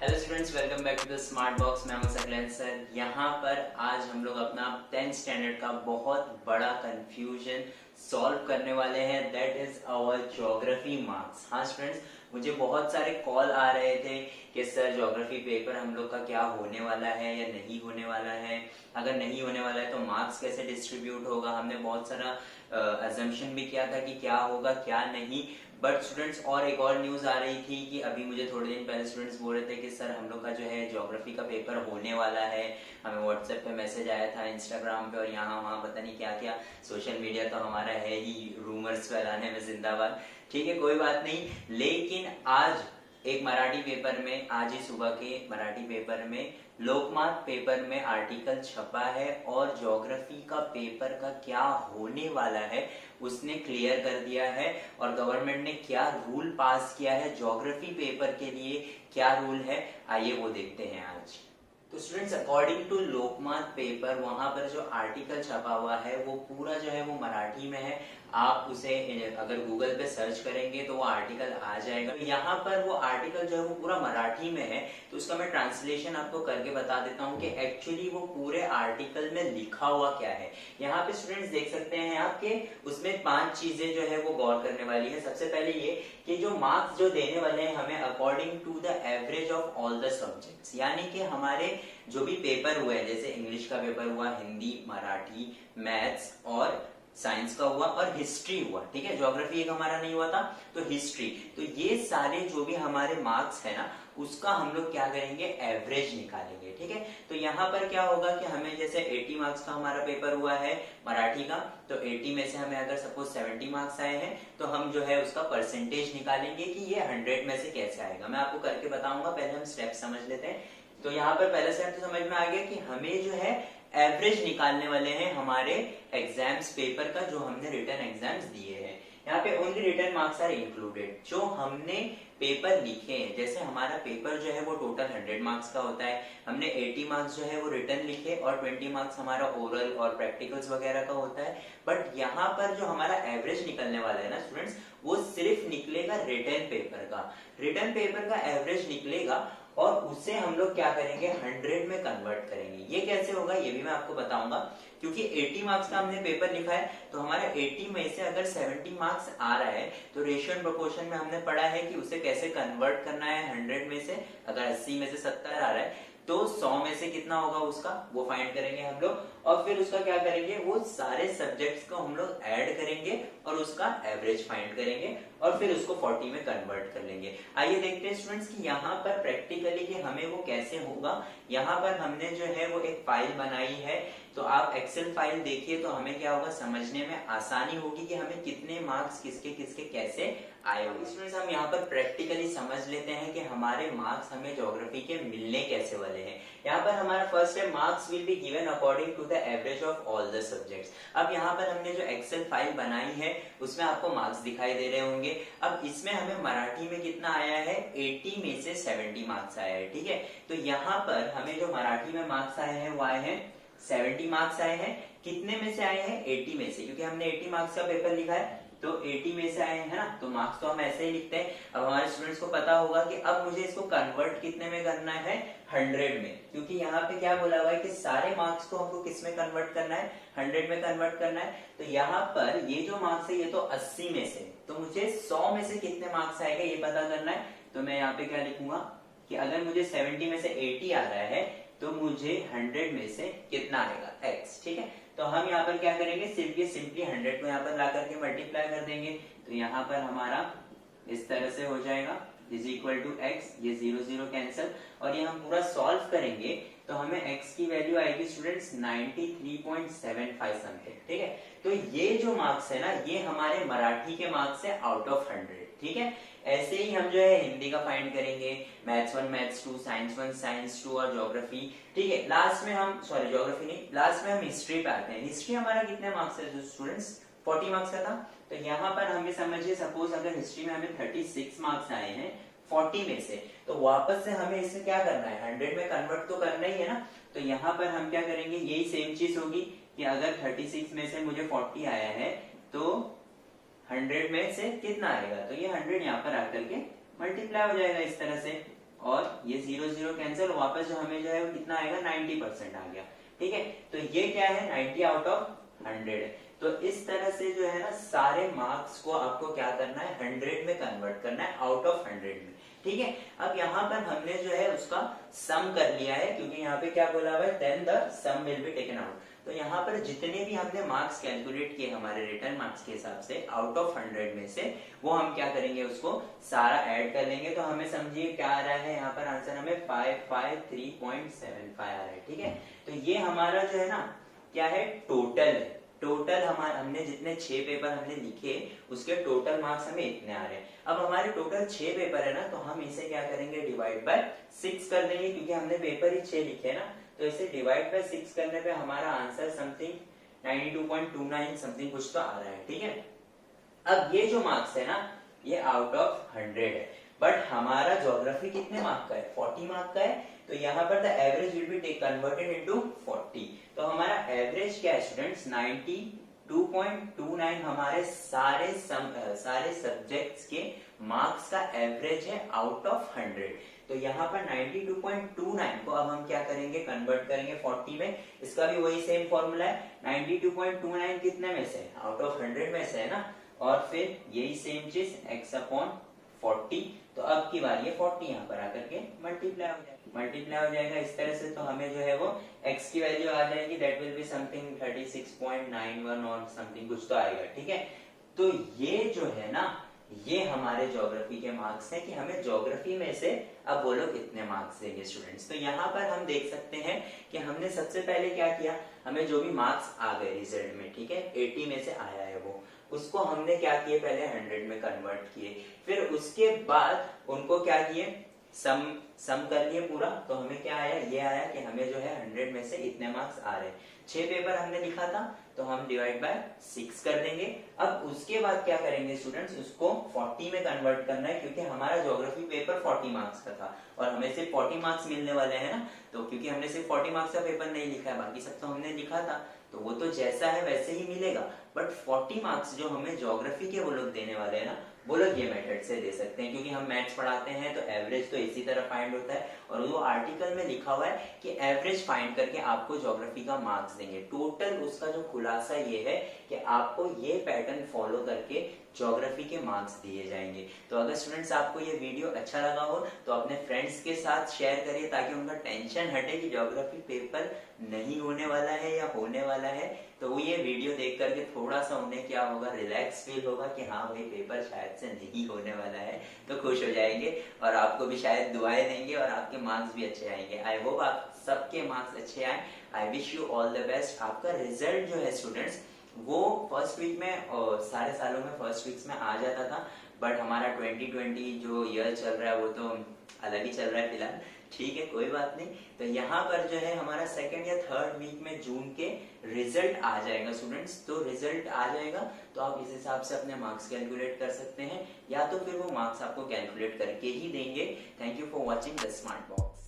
Hello students, welcome back to the smart box. मैं हूं Saqlain sir. यहाँ पर आज हम लोग अपना 10th स्टैंडर्ड का बहुत बड़ा कंफ्यूजन सॉल्व करने वाले हैं, that is our geography marks. हाँ स्टूडेंट्स, मुझे बहुत सारे कॉल आ रहे थे कि सर ज्योग्राफी पेपर हम लोग का क्या होने वाला है या नहीं होने वाला है, अगर नहीं होने वाला है तो मार्क्स कैसे डिस्ट्रीब्यूट होगा। हमने बहुत सारा अजम्पशन भी किया था कि क्या होगा क्या नहीं। बट स्टूडेंट्स, और एक और न्यूज आ रही थी कि अभी मुझे थोड़े दिन पहले स्टूडेंट्स बोल रहे थे कि सर हम लोग का जो है ज्योग्राफी का पेपर होने वाला है। हमें व्हाट्सएप पे मैसेज आया था, इंस्टाग्राम पे और यहाँ वहाँ पता नहीं क्या क्या। सोशल मीडिया तो हमारा है ही रूमर्स फैलाने में जिंदाबाद। ठीक है, कोई बात नहीं। लेकिन आज एक मराठी पेपर में, आज ही सुबह के मराठी पेपर में लोकमत पेपर में आर्टिकल छपा है और ज्योग्राफी का पेपर का क्या होने वाला है उसने क्लियर कर दिया है। और गवर्नमेंट ने क्या रूल पास किया है ज्योग्राफी पेपर के लिए, क्या रूल है, आइए वो देखते हैं आज। तो students, according to Lokmat paper वहां पर जो आर्टिकल छपा हुआ है वो पूरा जो है वो मराठी में है। आप उसे अगर गूगल पे सर्च करेंगे तो वो आर्टिकल आ जाएगा। यहाँ पर वो आर्टिकल जो है वो पूरा मराठी में है, तो उसका मैं ट्रांसलेशन आपको करके बता देता हूँ कि एक्चुअली वो पूरे आर्टिकल में लिखा हुआ क्या है। यहाँ पे स्टूडेंट्स देख सकते हैं आपके, उसमें 5 चीजें जो है वो गौर करने वाली है। सबसे पहले ये कि जो मार्क्स जो देने वाले हैं हमें according to the average of all the subjects, यानी कि हमारे जो भी पेपर हुए हैं, जैसे इंग्लिश का पेपर हुआ, हिंदी, मराठी, मैथ्स और साइंस का हुआ और हिस्ट्री हुआ। ठीक है, ज्योग्राफी एक हमारा नहीं हुआ था तो हिस्ट्री, तो ये सारे जो भी हमारे मार्क्स है ना उसका हम लोग क्या करेंगे, एवरेज निकालेंगे। ठीक है, तो यहाँ पर क्या होगा कि हमें जैसे 80 मार्क्स का हमारा पेपर हुआ है मराठी का, तो 80 में से हमें अगर सपोज 70 मार्क्स आए हैं तो हम जो है उसका परसेंटेज निकालेंगे कि ये 100 में से कैसे आएगा। मैं आपको करके बताऊंगा, पहले हम स्टेप समझ लेते हैं। तो यहाँ पर पहले स्टेप तो समझ में आ गया कि हमें जो है एवरेज निकालने वाले हैं हमारे एग्जाम्स पेपर का, जो हमने रिटर्न एग्जाम्स दिए हैं। यहाँ पे only return marks are included, जो हमने पेपर लिखे हैं। जैसे हमारा पेपर जो है वो टोटल 100 मार्क्स का होता है, हमने 80 मार्क्स जो है वो रिटर्न लिखे और 20 मार्क्स हमारा ओरल और प्रैक्टिकल्स वगैरह का होता है। बट यहाँ पर जो हमारा एवरेज निकलने वाला है ना स्टूडेंट्स, वो सिर्फ निकलेगा रिटर्न पेपर का। रिटर्न पेपर का एवरेज निकलेगा और उसे हम लोग क्या करेंगे, 100 में कन्वर्ट करेंगे। ये कैसे होगा ये भी मैं आपको बताऊंगा, क्योंकि 80 मार्क्स का हमने पेपर लिखा है तो हमारा 80 में से अगर 70 मार्क्स आ रहा है तो रेशियो एंड प्रोपोर्शन में हमने पढ़ा है कि उसे कैसे कन्वर्ट करना है 100 में से। अगर 80 में से 70 आ रहा है तो 100 में से कितना होगा उसका, वो फाइंड करेंगे हम लोग। और फिर उसका क्या करेंगे, वो सारे सब्जेक्ट्स को हम लोग ऐड करेंगे और उसका एवरेज फाइंड करेंगे और फिर उसको 40 में कन्वर्ट कर लेंगे। आइए देखते हैं स्टूडेंट्स कि यहाँ पर प्रैक्टिकली कि हमें वो कैसे होगा। यहाँ पर हमने जो है वो एक फाइल बनाई है, तो आप एक्सेल फाइल देखिए तो हमें क्या होगा, समझने में आसानी होगी कि हमें कितने मार्क्स किसके किसके कैसे आए होंगे। स्टूडेंट्स, हम यहाँ पर प्रैक्टिकली समझ लेते हैं कि हमारे मार्क्स हमें ज्योग्राफी के मिलने कैसे वाले हैं। यहाँ पर हमारा फर्स्ट है, marks will be given according to the average of all the subjects. अब यहाँ पर हमने जो एक्सेल फाइल बनाई है उसमें आपको मार्क्स दिखाई दे रहे होंगे। अब इसमें हमें मराठी में कितना आया है, 80 में से 70 मार्क्स आया है। ठीक है, तो यहाँ पर हमें जो मराठी में मार्क्स आए हैं वो आए हैं 70 मार्क्स आए हैं। कितने में से आए हैं, 80 में से, क्योंकि हमने 80 मार्क्स का पेपर लिखा है तो 80 में से आए हैं ना, तो मार्क्स तो हम ऐसे ही लिखते हैं। अब हमारे स्टूडेंट्स को पता होगा कि अब मुझे इसको कन्वर्ट कितने में करना है, 100 में, क्योंकि यहाँ पे क्या बोला हुआ है कि सारे मार्क्स को हमको किस में कन्वर्ट करना है, 100 में कन्वर्ट करना है। तो यहाँ पर ये जो मार्क्स है ये तो 80 में से, तो मुझे 100 में से कितने मार्क्स आएगा ये पता करना है। तो मैं यहाँ पे क्या लिखूंगा कि अगर मुझे 70 में से 80 आ रहा है तो मुझे 100 में से कितना आएगा, x। ठीक है, तो हम यहाँ पर क्या करेंगे, सिंपली 100 को यहाँ पर ला करके मल्टीप्लाई कर देंगे, तो यहाँ पर हमारा इस तरह से हो जाएगा इज इक्वल टू x, ये 0 0 कैंसिल, और ये हम पूरा सॉल्व करेंगे तो हमें x की वैल्यू आएगी स्टूडेंट्स 93.75 समथिंग। ठीक है, तो ये जो मार्क्स है ना ये हमारे मराठी के मार्क्स है आउट ऑफ 100। ठीक है, ऐसे ही हम जो है हिंदी का फाइंड करेंगे, मैथ्स 1 मैथ्स 2 साइंस 1 साइंस 2 और ज्योग्राफी। ठीक है, लास्ट में हम ज्योग्राफी नहीं, लास्ट में हम हिस्ट्री पे आते हैं। हिस्ट्री हमारा कितने मार्क्स है स्टूडेंट्स, 40 मार्क्स का था। तो यहाँ पर हमें समझिए, सपोज अगर हिस्ट्री में हमें 36 मार्क्स आए हैं 40 में से, तो वापस से हमें इसे क्या करना है, 100 में कन्वर्ट तो करना ही है ना। तो यहाँ पर हम क्या करेंगे, यही सेम चीज होगी कि अगर 36 में से मुझे 40 आया है तो 100 में से कितना आएगा, तो ये 100 यहाँ पर आकर के मल्टीप्लाई हो जाएगा इस तरह से। और ये 0 0 कैंसिल, वापस जो हमें जो है वो कितना आएगा 90% आ गया। ठीक है, तो ये क्या है 90 आउट ऑफ 100 है। तो इस तरह से जो है ना सारे मार्क्स को आपको क्या करना है 100 में कन्वर्ट करना है, आउट ऑफ 100 में। ठीक है, अब यहाँ पर हमने जो है उसका सम कर लिया है, क्योंकि यहाँ पे क्या बोला हुआ है then the sum will be taken out. तो यहाँ पर जितने भी हमने मार्क्स कैलकुलेट किए हमारे रिटर्न मार्क्स के हिसाब से आउट ऑफ 100 में से, वो हम क्या करेंगे उसको सारा ऐड कर लेंगे। तो हमें समझिए क्या आ रहा है यहाँ पर आंसर हमें 553.75 आ रहा है। ठीक है, तो ये हमारा जो है ना क्या है टोटल है। टोटल हमने जितने 6 पेपर हमने लिखे उसके टोटल मार्क्स हमें इतने आ रहे हैं। अब हमारे टोटल 6 पेपर है ना, तो हम इसे क्या करेंगे डिवाइड बाय 6 कर देंगे, क्योंकि हमने पेपर ही 6 लिखे हैं ना। तो इसे डिवाइड बाय 6 करने पे हमारा आंसर समथिंग 92.29 समथिंग कुछ तो आ रहा है। ठीक है, अब ये जो मार्क्स है ना ये आउट ऑफ 100 है, बट हमारा ज्योग्राफी कितने मार्क का है 40 मार्क का है। तो यहाँ पर the average will be converted into 40। तो हमारा एवरेज क्या है स्टूडेंट्स 92.29 हमारे सारे सब्जेक्ट्स के मार्क्स का एवरेज है आउट ऑफ 100। तो यहाँ पर 92.29 को अब हम क्या करेंगे कन्वर्ट करेंगे 40 में। इसका भी वही सेम फॉर्मूला है, 92.29 कितने में से आउट ऑफ 100 में से है ना, और फिर यही सेम चीज x अपॉन 40। तो अब की बार ये 40 यहाँ पर आकर के मल्टीप्लाई हो जाएगा इस तरह से। तो हमें जो है वो x की वैल्यू आ जाएगी दैट विल बी समथिंग 36.91 और समथिंग कुछ तो आएगा। ठीक है, तो ये जो है ना ये हमारे ज्योग्राफी के मार्क्स हैं कि हमें ज्योग्राफी में से अब बोलो कितने मार्क्स देंगे स्टूडेंट्स। तो यहाँ पर हम देख सकते हैं कि हमने सबसे पहले क्या किया, हमें जो भी मार्क्स आ गए रिजल्ट में, ठीक है 80 में से आया है वो, उसको हमने क्या किए पहले 100 में कन्वर्ट किए। फिर उसके बाद उनको क्या किए सम कर लिए पूरा। तो हमें क्या आया, ये आया कि हमें जो है 100 में से इतने मार्क्स आ रहे हैं। 6 पेपर हमने लिखा था तो हम डिवाइड बाय 6 कर देंगे। अब उसके बाद क्या करेंगे स्टूडेंट्स, उसको 40 में कन्वर्ट करना है, क्योंकि हमारा ज्योग्राफी पेपर 40 मार्क्स का था और हमें सिर्फ 40 मार्क्स मिलने वाले हैं ना। तो क्योंकि हमने सिर्फ 40 मार्क्स का पेपर नहीं लिखा है, बाकी सब तो हमने लिखा था, तो वो तो जैसा है वैसे ही मिलेगा। बट 40 मार्क्स जो हमें ज्योग्राफी के वो लोग देने वाले हैं ना, वो लोग ये मेथड से दे सकते हैं, क्योंकि हम मैथ्स पढ़ाते हैं तो एवरेज तो इसी तरह फाइंड होता है। और वो आर्टिकल में लिखा हुआ है कि एवरेज फाइंड करके आपको ज्योग्राफी का मार्क्स देंगे। टोटल उसका जो खुलासा ये है कि आपको ये पैटर्न फॉलो करके ज्योग्राफी के मार्क्स दिए जाएंगे। तो अगर स्टूडेंट्स आपको ये वीडियो अच्छा लगा हो तो अपने फ्रेंड्स के साथ शेयर करिए, ताकि उनका टेंशन हटे कि ज्योग्राफी पेपर नहीं होने वाला है या होने वाला है। तो वो ये वीडियो देख करके थोड़ा सा उन्हें क्या होगा, रिलैक्स फील होगा कि हाँ भाई पेपर शायद से नहीं होने वाला है, तो खुश हो जाएंगे और आपको भी शायद दुआएं देंगे और आपके मार्क्स भी अच्छे आएंगे। आई होप आप सबके मार्क्स अच्छे आए। I wish you all the best. आपका रिजल्ट जो है स्टूडेंट्स वो फर्स्ट वीक में सारे सालों में फर्स्ट वीक्स में आ जाता था, बट हमारा 2020 जो ईयर चल रहा है वो तो अलग ही चल रहा है फिलहाल। ठीक है, कोई बात नहीं। तो यहाँ पर जो है हमारा सेकंड या थर्ड वीक में जून के रिजल्ट आ जाएगा स्टूडेंट्स। तो रिजल्ट आ जाएगा तो आप इस हिसाब से अपने मार्क्स कैलकुलेट कर सकते हैं, या तो फिर वो मार्क्स आपको कैलकुलेट करके ही देंगे। Thank you for watching the smart box.